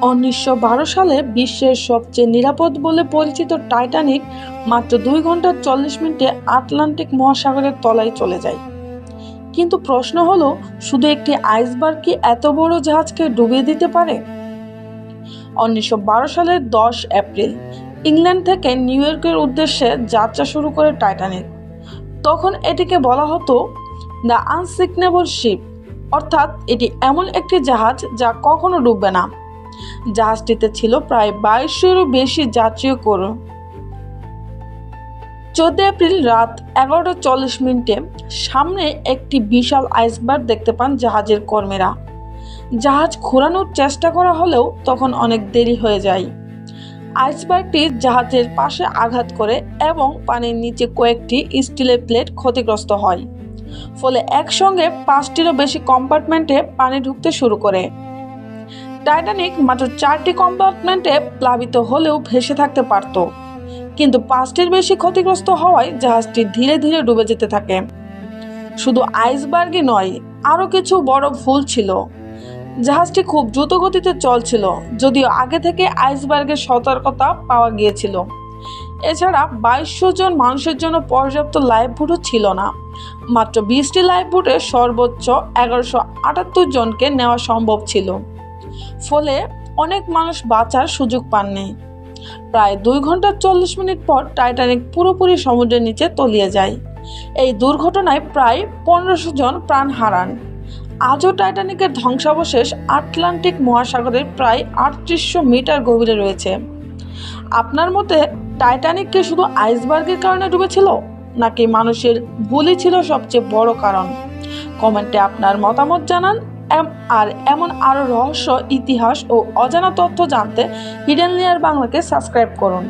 1912 সালে বিশ্বের সবচেয়ে নিরাপদ বলে পরিচিত টাইটানিক মাত্র 2 ঘন্টা 40 মিনিটে আটলান্টিক মহাসাগরের তলায় চলে যায়। কিন্তু প্রশ্ন হলো, শুধু একটি আইসবার্গ কি এত বড় জাহাজকে ডুবিয়ে দিতে পারে? 1912 সালের 10 এপ্রিল ইংল্যান্ড থেকে নিউ ইয়র্কের উদ্দেশ্যে যাত্রা শুরু করে টাইটানিক। তখন এটিকে বলা হতো দ্য আনসিঙ্কেবল শিপ, অর্থাৎ এটি এমন একটি জাহাজ যা কখনো ডুববে না। জাহাজটিতে ছিল প্রায় 2200-এরও বেশি যাত্রী ও ক্রু। 14 এপ্রিল রাত 11:40 মিনিটে সামনে একটি বিশাল আইসবার্গ দেখতে পান জাহাজের কর্মীরা। জাহাজ ঘোরানোর চেষ্টা করা হলেও তখন অনেক দেরি হয়ে যায়। আইসবার্গটি জাহাজের পাশে আঘাত করে এবং পানির নিচে কয়েকটি স্টিলের প্লেট ক্ষতিগ্রস্ত হয়। ফলে একসঙ্গে 5টিরও বেশি কম্পার্টমেন্টে পানি ঢুকতে শুরু করে। টাইটানিক মাত্র 4টি কম্পার্টমেন্টে প্লাবিত হলেও ভেসে থাকতে পারত, কিন্তু 5টির বেশি ক্ষতিগ্রস্ত হওয়ায় জাহাজটি ধীরে ধীরে ডুবে যেতে থাকে। শুধু আইসবার্গই নয়, আরও কিছু বড় ভুল ছিল। জাহাজটি খুব দ্রুত গতিতে চলছিল, যদিও আগে থেকে আইসবার্গের সতর্কতা পাওয়া গিয়েছিল। এছাড়া 2200 জন মানুষের জন্য পর্যাপ্ত লাইফবোটও ছিল না। মাত্র 20টি লাইফবোটে সর্বোচ্চ 1178 জনকে নেওয়া সম্ভব ছিল, ফলে অনেক মানুষ বাঁচার সুযোগ পাননি। প্রায় 2 ঘন্টা 40 মিনিট পর টাইটানিক পুরোপুরি সমুদ্রের নিচে তলিয়ে যায়। এই দুর্ঘটনায় প্রায় 1500 জন প্রাণ হারান। আজও টাইটানিকের ধ্বংসাবশেষ আটলান্টিক মহাসাগরের প্রায় 3800 মিটার গভীরে রয়েছে। আপনার মতে টাইটানিক কি শুধু আইসবার্গের কারণে ডুবেছিল, নাকি মানুষের ভুলই ছিল সবচেয়ে বড় কারণ? কমেন্টে আপনার মতামত জানান। আর এমন আরও রহস্য, ইতিহাস ও অজানা তথ্য জানতে হিডেন লেয়ার বাংলাকে সাবস্ক্রাইব করুন।